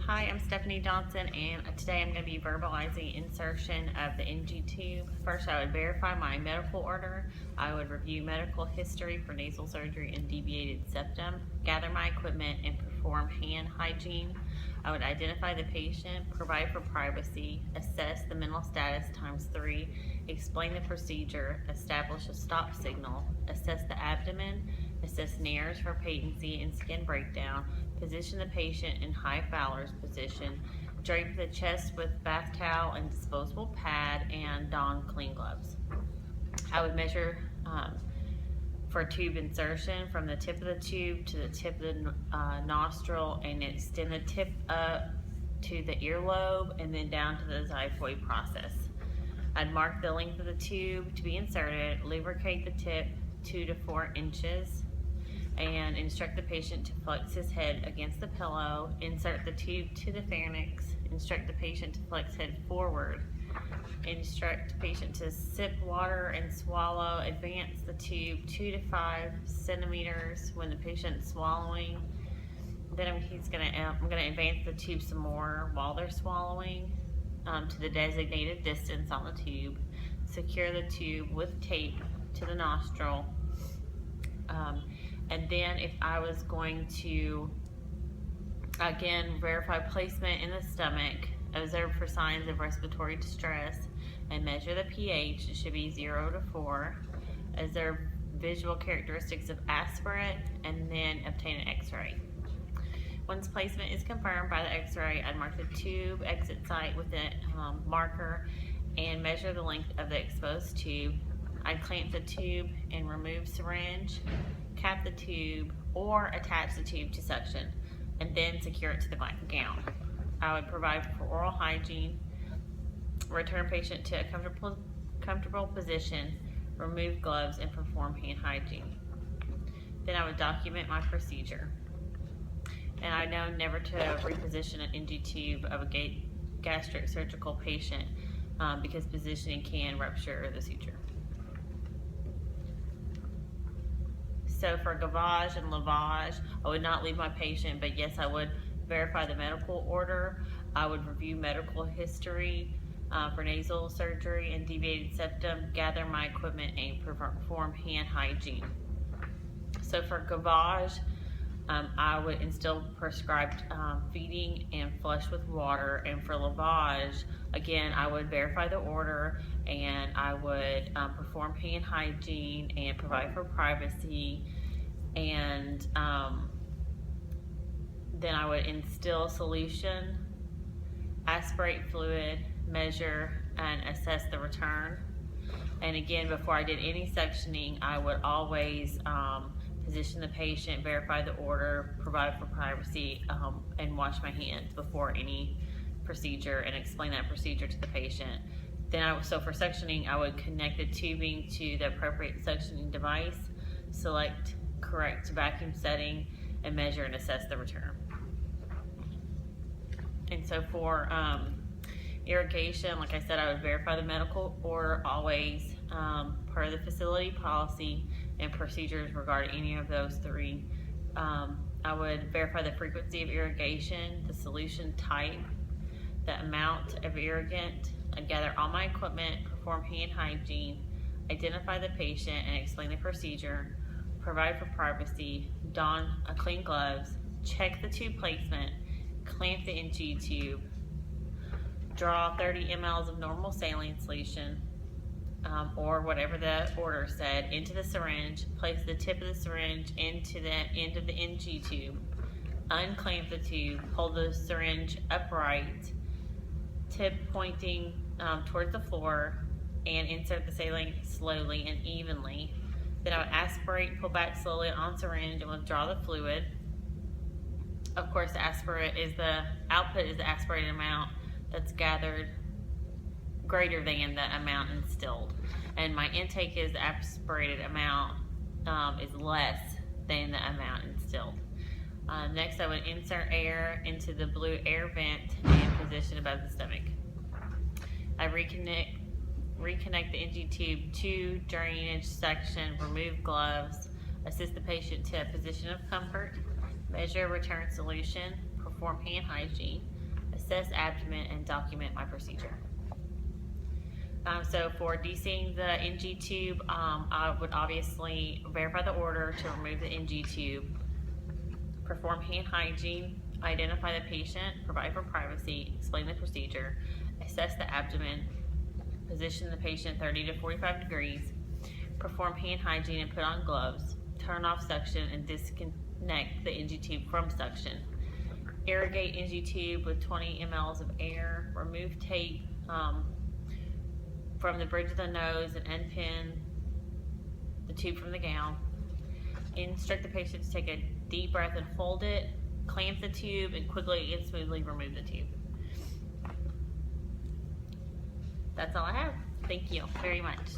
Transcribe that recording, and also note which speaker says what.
Speaker 1: Hi, I'm Stephanie Johnson, and today I'm going to be verbalizing insertion of the NG tube. First, I would verify my medical order. I would review medical history for nasal surgery and deviated septum, gather my equipment, and perform hand hygiene. I would identify the patient, provide for privacy, assess the mental status ×3, explain the procedure, establish a stop signal, assess the abdomen, assess nares for patency and skin breakdown, position the patient in high Fowler's position, drape the chest with bath towel and disposable pad, and don clean gloves. I would measure for tube insertion from the tip of the tube to the tip of the nostril, and extend the tip up to the earlobe and then down to the xiphoid process. I'd mark the length of the tube to be inserted, lubricate the tip 2 to 4 inches, and instruct the patient to flex his head against the pillow, insert the tube to the pharynx, instruct the patient to flex head forward, instruct the patient to sip water and swallow, advance the tube 2 to 5 centimeters when the patient's swallowing. Then I'm going to advance the tube some more while they're swallowing to the designated distance on the tube, secure the tube with tape to the nostril. And then if I was going to, again, verify placement in the stomach, observe for signs of respiratory distress, and measure the pH, it should be 0 to 4, observe visual characteristics of aspirate, and then obtain an x-ray. Once placement is confirmed by the x-ray, I'd mark the tube exit site with a marker and measure the length of the exposed tube. I'd clamp the tube and remove syringe, cap the tube, or attach the tube to suction, and then secure it to the gown. I would provide for oral hygiene, return patient to a comfortable position, remove gloves, and perform hand hygiene. Then I would document my procedure. And I know never to reposition an NG tube of a gastric surgical patient because positioning can rupture the suture. So for gavage and lavage, I would not leave my patient, but yes, I would verify the medical order. I would review medical history for nasal surgery and deviated septum, gather my equipment, and perform hand hygiene. So for gavage, I would instill prescribed feeding and flush with water. And for lavage, again, I would verify the order, and I would perform hand hygiene and provide for privacy. And then I would instill solution, aspirate fluid, measure, and assess the return. And again, before I did any suctioning, I would always position the patient, verify the order, provide for privacy, and wash my hands before any procedure and explain that procedure to the patient. Then so for suctioning, I would connect the tubing to the appropriate suctioning device, select correct vacuum setting, and measure and assess the return. And so for irrigation, like I said, I would verify the medical order always per the facility policy and procedures regarding any of those three. I would verify the frequency of irrigation, the solution type, the amount of irrigant. I'd gather all my equipment, perform hand hygiene, identify the patient and explain the procedure, provide for privacy, don clean gloves, check the tube placement, clamp the NG tube, draw 30 mL of normal saline solution, or whatever the order said, into the syringe, place the tip of the syringe into the end of the NG tube, unclamp the tube, hold the syringe upright, tip pointing towards the floor, and insert the saline slowly and evenly. Then I would aspirate, pull back slowly on syringe, and withdraw the fluid. Of course, the output is the aspirated amount that's gathered greater than the amount instilled, and my intake is the aspirated amount is less than the amount instilled. Next, I would insert air into the blue air vent and position above the stomach. I reconnect the NG tube to drainage section, remove gloves, assist the patient to a position of comfort, measure return solution, perform hand hygiene, assess abdomen, and document my procedure. So for deseating the NG tube, I would obviously verify the order to remove the NG tube, perform hand hygiene, identify the patient, provide for privacy, explain the procedure, assess the abdomen, position the patient 30 to 45 degrees, perform hand hygiene and put on gloves, turn off suction and disconnect the NG tube from suction, irrigate NG tube with 20 mL of air, remove tape from the bridge of the nose and unpin the tube from the gown, instruct the patient to take a deep breath and hold it, clamp the tube, and quickly and smoothly remove the tube. That's all I have. Thank you very much.